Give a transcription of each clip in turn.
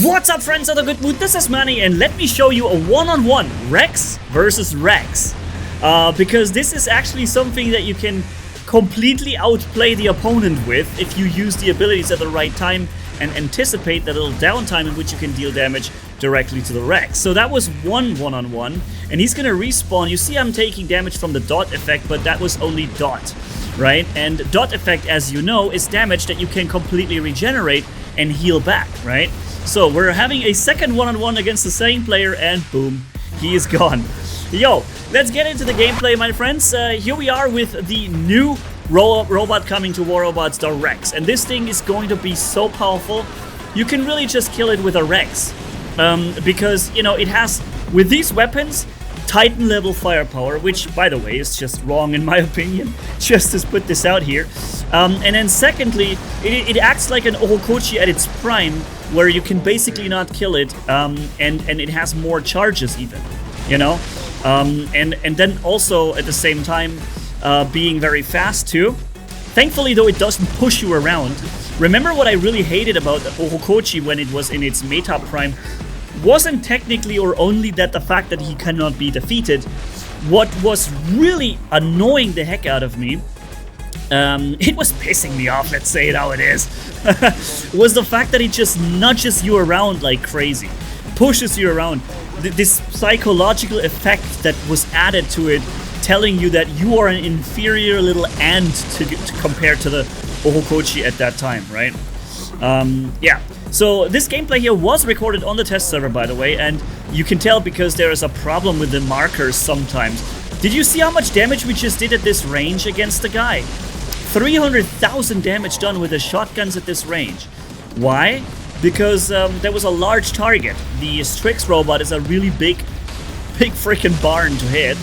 What's up, friends of the good mood? This is Manny, and let me show you a one-on-one Rex versus Rex. Because this is actually something that you can completely outplay the opponent with if you use the abilities at the right time and anticipate that little downtime in which you can deal damage directly to the Rex. So that was one-on-one, and he's gonna respawn. You see I'm taking damage from the dot effect, but that was only dot, right? And dot effect, as you know, is damage that you can completely regenerate and heal back, right? So we're having a second one-on-one against the same player, and boom, he is gone. Yo, let's get into the gameplay, my friends. Here we are with the new robot coming to War Robots, the Rex. And this thing is going to be so powerful, you can really just kill it with a Rex. Because, you know, it has, with these weapons, Titan level firepower, which, by the way, is just wrong in my opinion, just to put this out here. And then secondly, it acts like an Ohokochi at its prime, where you can basically not kill it, and it has more charges even, you know? And then also, at the same time, being very fast too. Thankfully, though, it doesn't push you around. Remember what I really hated about Ohokochi when it was in its meta prime wasn't technically or only that the fact that he cannot be defeated. What was really annoying the heck out of me, it was pissing me off, let's say it how it is, was the fact that it just nudges you around like crazy, pushes you around. This psychological effect that was added to it, telling you that you are an inferior little ant to compare to the Ohokochi at that time, right? Yeah. So this gameplay here was recorded on the test server, by the way, and you can tell because there is a problem with the markers sometimes. Did you see how much damage we just did at this range against the guy? 300,000 damage done with the shotguns at this range. Why? Because there was a large target. The Strix robot is a really big freaking barn to hit.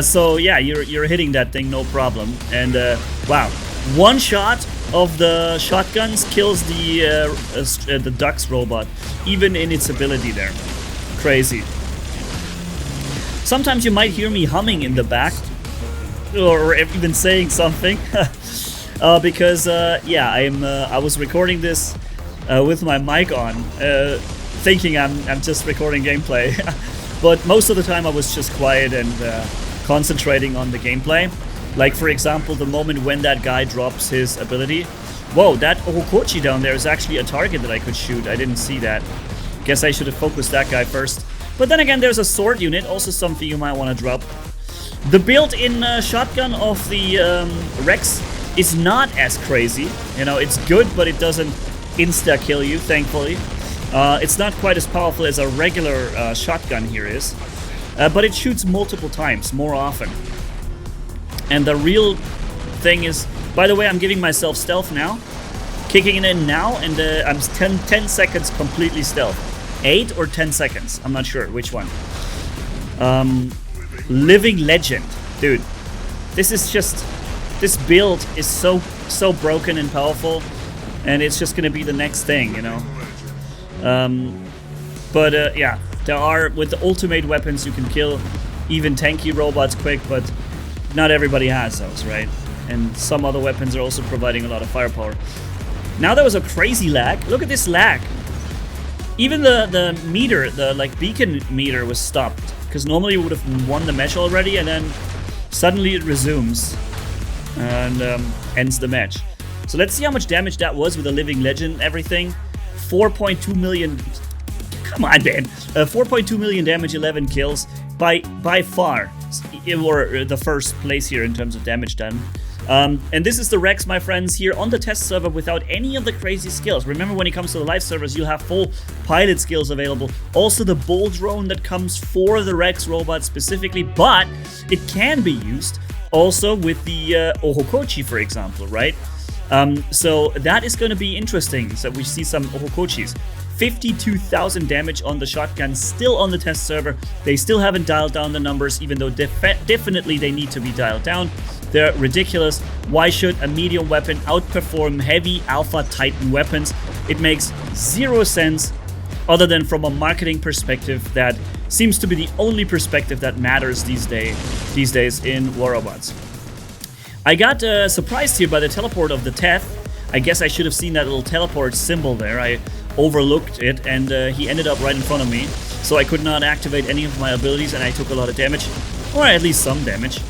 So yeah, you're hitting that thing no problem. And wow, one shot of the shotguns kills the Dux robot, even in its ability there. Crazy. Sometimes you might hear me humming in the back, or even saying something, because yeah, I was recording this with my mic on, thinking I'm just recording gameplay, but most of the time I was just quiet and concentrating on the gameplay. Like, for example, the moment when that guy drops his ability. Whoa, that Ohokochi down there is actually a target that I could shoot. I didn't see that. Guess I should have focused that guy first. But then again, there's a sword unit, also something you might want to drop. The built-in shotgun of the Rex is not as crazy. You know, it's good, but it doesn't insta-kill you, thankfully. It's not quite as powerful as a regular shotgun here is. But it shoots multiple times, more often. And the real thing is, by the way, I'm giving myself stealth now. Kicking it in now, and I'm 10 seconds completely stealth. 8 or 10 seconds, I'm not sure which one. Living Legend. Dude, this is just... This build is so broken and powerful, and it's just gonna be the next thing, you know? Yeah, there are... With the ultimate weapons, you can kill even tanky robots quick, but not everybody has those, right? And some other weapons are also providing a lot of firepower. Now there was a crazy lag. Look at this lag. Even the meter, the like beacon meter was stopped. Because normally you would have won the match already, and then suddenly it resumes. And ends the match. So let's see how much damage that was with the Living Legend and everything. 4.2 million... Come on, man. 4.2 million damage, 11 kills. By far, or the first place here in terms of damage done. And this is the Rex, my friends, here on the test server without any of the crazy skills. Remember, when it comes to the live servers, you'll have full pilot skills available. Also, the bull drone that comes for the Rex robot specifically, but it can be used also with the Ohokochi, for example, right? So that is going to be interesting. So we see some Ohokochis. 52,000 damage on the shotgun, still on the test server. They still haven't dialed down the numbers, even though definitely they need to be dialed down. They're ridiculous. Why should a medium weapon outperform heavy alpha Titan weapons? It makes zero sense, other than from a marketing perspective that seems to be the only perspective that matters these days in War Robots. I got surprised here by the teleport of the Teth. I guess I should have seen that little teleport symbol there. I overlooked it, and he ended up right in front of me. So I could not activate any of my abilities, and I took a lot of damage. Or at least some damage.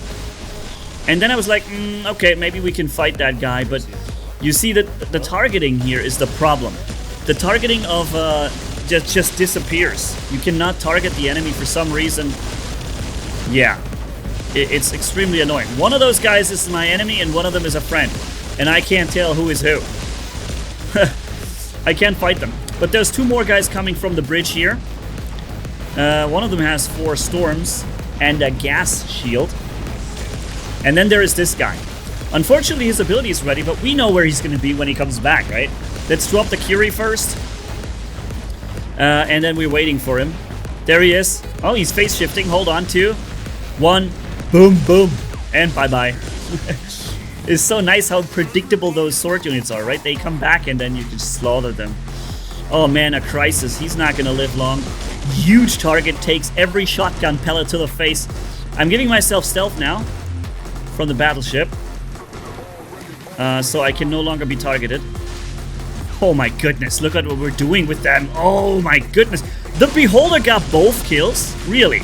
And then I was like, okay, maybe we can fight that guy, but you see that the targeting here is the problem. The targeting of just disappears. You cannot target the enemy for some reason. Yeah, it's extremely annoying. One of those guys is my enemy and one of them is a friend. And I can't tell who is who. I can't fight them. But there's 2 more guys coming from the bridge here. One of them has 4 storms and a gas shield. And then there is this guy. Unfortunately, his ability is ready, but we know where he's going to be when he comes back, right? Let's drop the Curie first. And then we're waiting for him. There he is. Oh, he's face shifting. Hold on. 2, 1. Boom, boom. And bye-bye. It's so nice how predictable those sword units are, right? They come back and then you can slaughter them. Oh man, a crisis. He's not going to live long. Huge target, takes every shotgun pellet to the face. I'm giving myself stealth now from the battleship. So I can no longer be targeted. Oh my goodness, look at what we're doing with them. Oh my goodness. The Beholder got both kills? Really?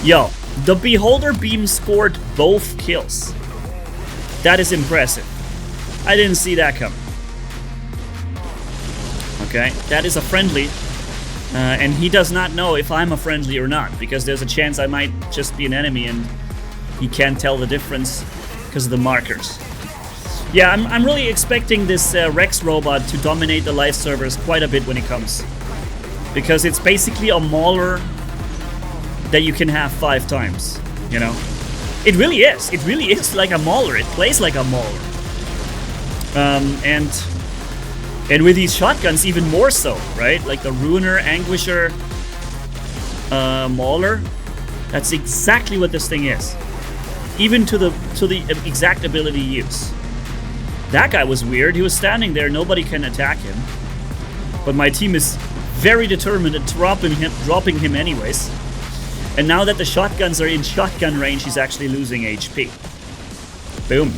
Yo, the Beholder beam scored both kills. That is impressive. I didn't see that coming. Okay, that is a friendly. And he does not know if I'm a friendly or not, because there's a chance I might just be an enemy and he can't tell the difference because of the markers. Yeah, I'm really expecting this Rex robot to dominate the live servers quite a bit when it comes. Because it's basically a mauler that you can have 5 times, you know? It really is. It really is like a mauler. It plays like a mauler. And with these shotguns, even more so, right? Like the Ruiner, Anguisher, Mauler. That's exactly what this thing is. Even to the exact ability use. That guy was weird. He was standing there. Nobody can attack him. But my team is very determined at dropping him anyways. And now that the shotguns are in shotgun range, he's actually losing HP. Boom.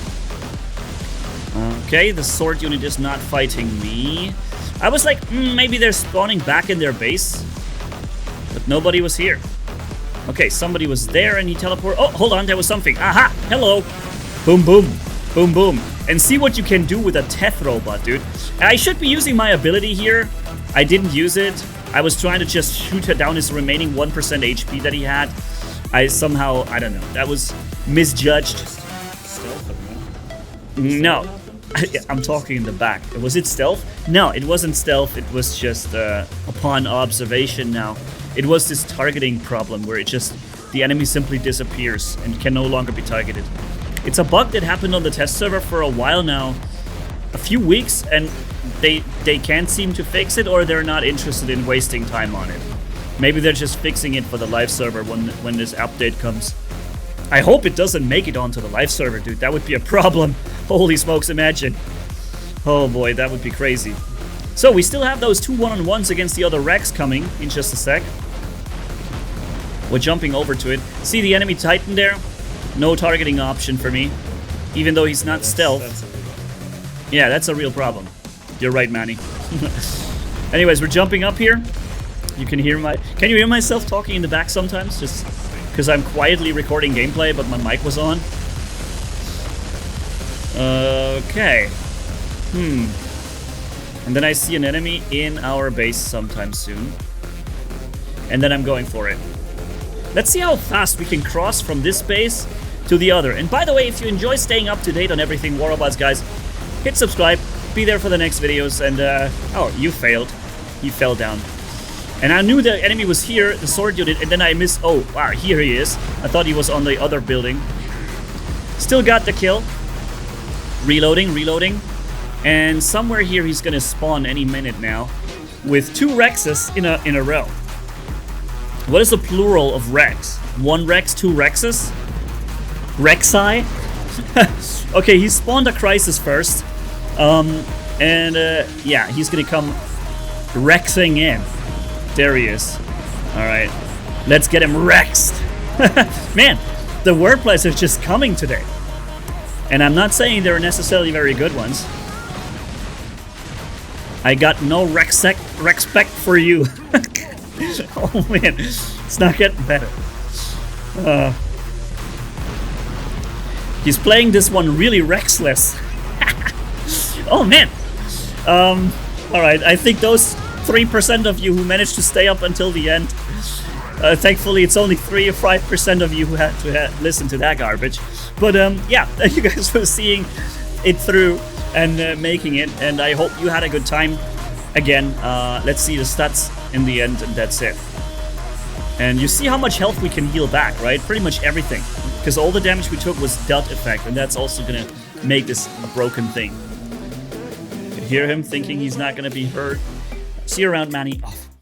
Okay, the sword unit is not fighting me. I was like, maybe they're spawning back in their base. But nobody was here. Okay, somebody was there and he teleported. Oh, hold on, there was something. Aha! Hello! Boom, boom. Boom, boom. And see what you can do with a Teth robot, dude. I should be using my ability here. I didn't use it. I was trying to just shoot down his remaining 1% HP that he had. I somehow, I don't know, that was misjudged. No. I'm talking in the back. Was it stealth? No, it wasn't stealth. It was just upon observation now. It was this targeting problem where the enemy simply disappears and can no longer be targeted. It's a bug that happened on the test server for a while now. A few weeks, and they can't seem to fix it, or they're not interested in wasting time on it. Maybe they're just fixing it for the live server when this update comes. I hope it doesn't make it onto the live server, dude. That would be a problem. Holy smokes, imagine. Oh boy, that would be crazy. So we still have those 2 1-on-1s against the other Rex coming in just a sec. We're jumping over to it. See the enemy Titan there? No targeting option for me. Even though he's not stealth. Yeah, that's a real problem. You're right, Manny. Anyways, we're jumping up here. You can hear Can you hear myself talking in the back sometimes? Just because I'm quietly recording gameplay, but my mic was on. Okay. And then I see an enemy in our base sometime soon. And then I'm going for it. Let's see how fast we can cross from this base to the other. And by the way, if you enjoy staying up to date on everything War Robots, guys, hit subscribe, be there for the next videos, and oh, you failed. You fell down. And I knew the enemy was here, the sword unit, and then I missed. Oh, wow, here he is. I thought he was on the other building. Still got the kill. Reloading. And somewhere here he's gonna spawn any minute now with 2 Rexes in a row. What is the plural of Rex? 1 Rex, 2 Rexes? Rexi? Okay, he spawned a Crisis first. Yeah, he's gonna come Rexing in. There he is. Alright. Let's get him Rexed. Man, the wordplays are just coming today. And I'm not saying they're necessarily very good ones. I got no Rexec respect for you. Oh man, it's not getting better. He's playing this one really Rexless. Oh man. Alright, I think those 3% of you who managed to stay up until the end, thankfully it's only 3 or 5% of you who had to listen to that garbage. But yeah, thank you guys for seeing it through and making it, and I hope you had a good time. Again, let's see the stats in the end, and that's it. And you see how much health we can heal back, right? Pretty much everything. Because all the damage we took was dealt effect, and that's also gonna make this a broken thing. You can hear him thinking he's not gonna be hurt. See you around, Manny. Oh.